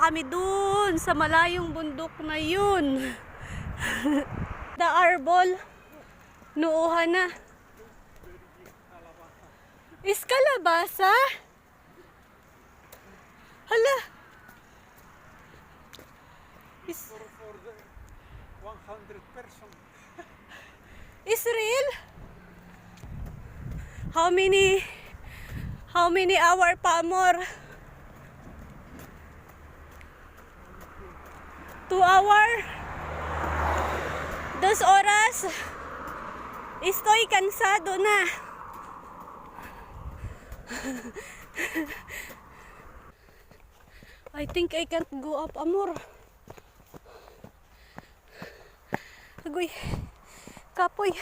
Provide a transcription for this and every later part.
na kami dun sa malayong bundok na yun. The arbol. Nuuhan na. Is kalabasa? Hala. Is For the 100 person. Israel? How many hour pa more? 2 hour? 2 oras? Estoy cansado na. I think I can't go up, amor. Agoy. Kapoy.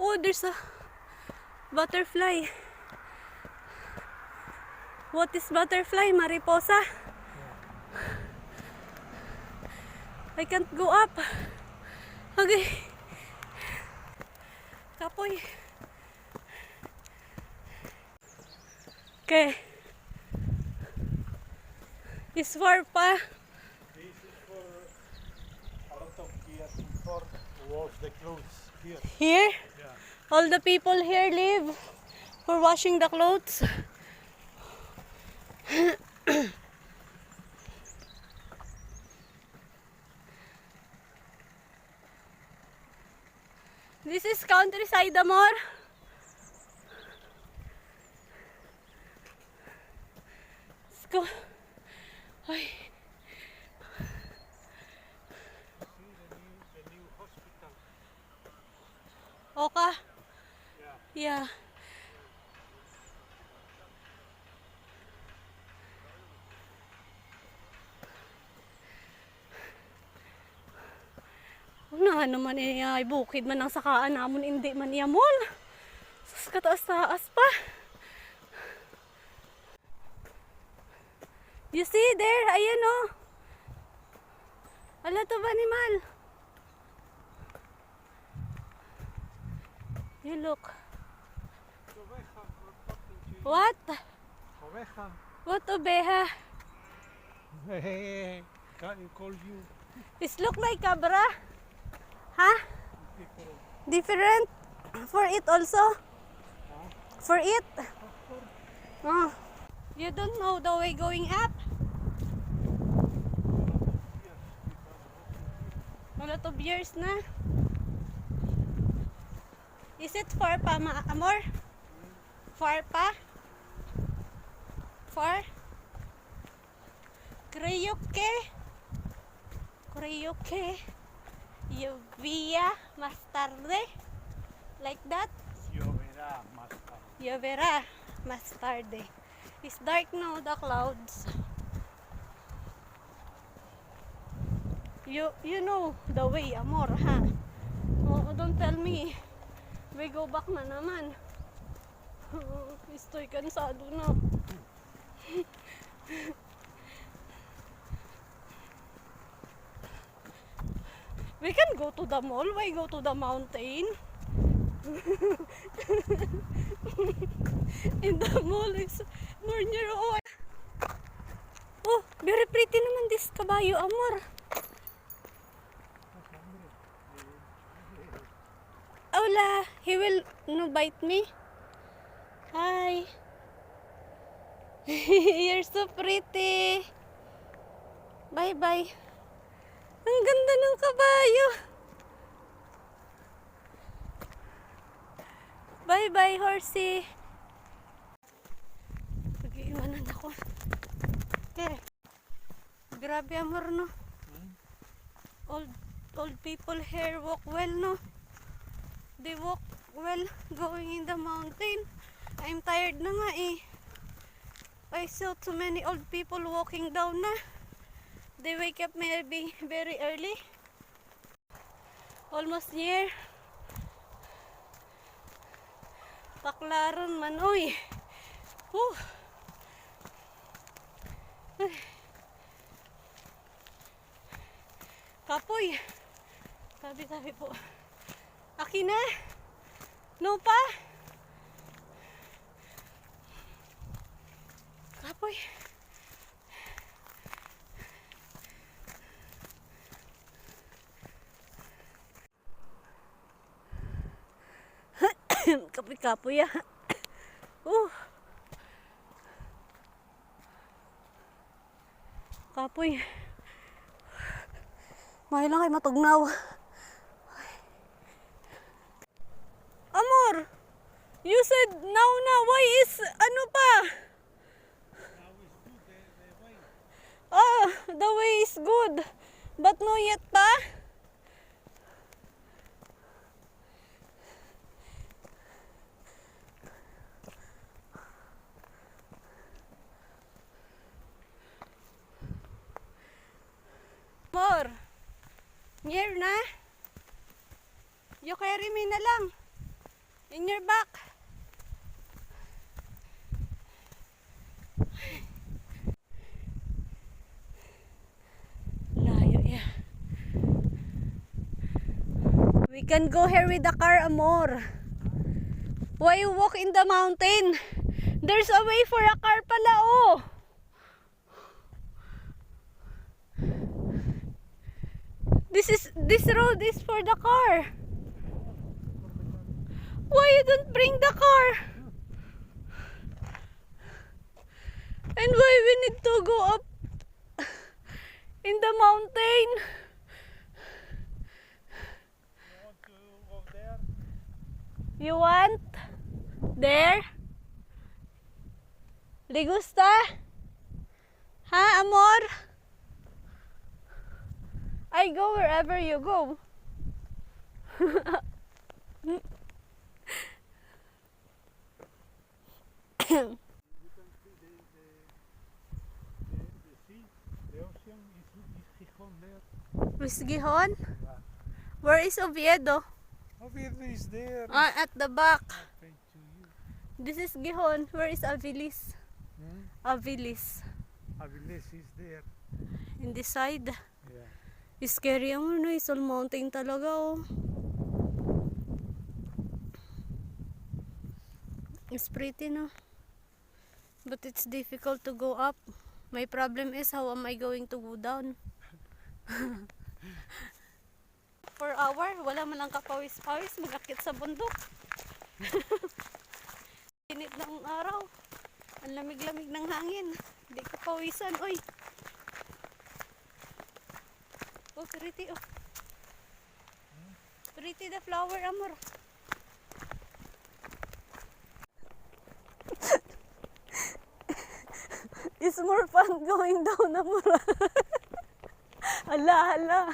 Oh, there's a butterfly. What is butterfly? Mariposa? I can't go up. Okay. Kapoy. Okay. It's far pa. This is for a lot of years before wash the clothes here. Here? Yeah. All the people here live for washing the clothes. This is countryside, amor. Let's go. Ay. See the new hospital. Oka? Yeah. Yeah. Una naman ay bukid man ang sakaan namon, hindi man iyamol. Sus, kataas-taas pa. You see there? Ayan o. Wala to ba animal? You look. Oveja, we're talking to you. What? Oveja. What obeha? Hey, can you call you This look like cabra. Huh? people? Different? For it also? For it? Oh. You don't know the way going up? A lot of years na. Is it far pa, amor? Far pa? Far? Creo que llovía más tarde. Like that? Lloverá más tarde. Lloverá más tarde. It's dark now, the clouds. You know the way, amor, ha? Oh, don't tell me. We go back na naman. Estoy cansado na. We can go to the mall. Why go to the mountain? In the mall is more near. Oh, very pretty naman this kabayo, amor. Hola, he will no bite me. Hi. You're so pretty. Bye-bye. Ang ganda ng kabayo. Bye-bye, horsey. Pag-iwanan ako. Okay. Grabe, amor, no? Old people here walk well, no? They walk well going in the mountain. I'm tired na nga eh. I saw too many old people walking down na. They wake up maybe very early. Almost near. Paklaron man, oy. Whew. Kapoy. Tabi-tabi po. Akin na. No pa. Kapoy. Kapoy-kapoy ah. Kapoy. May lang kay matugnaw. Amor, you said now na. Why is ano pa? Now is good, the way. Ah, the way is good. But no yet pa? Amor, near na. You carry me na lang. In your back. Layo ya. We can go here with the car, Amor. Why you walk in the mountain? There's a way for a car pala, oh. This road is for the car. Why you don't bring the car? And why we need to go up in the mountain? You want to go there? You want? There? ¿Le gusta? Ha, amor? I go wherever you go. You can see the sea, the ocean is Gijón there. Miss Gihon? Where is Oviedo? Oviedo is there. Ah, at the back. Thank you. This is Gihon. Where is Avilis? Avilis. Aviles is there. In this side. Yeah. Scary ang ano, Isol Mountain talaga, oh. It's pretty, no? But it's difficult to go up. My problem is, how am I going to go down? For hour, wala man lang kapawis-pawis, mag-akit sa bundok. Init ng araw. Ang lamig-lamig ng hangin. Hindi ko pawisan, oy. Oh, pretty, oh. Pretty the flower, Amor. It's more fun going down, Amor. Hala, hala.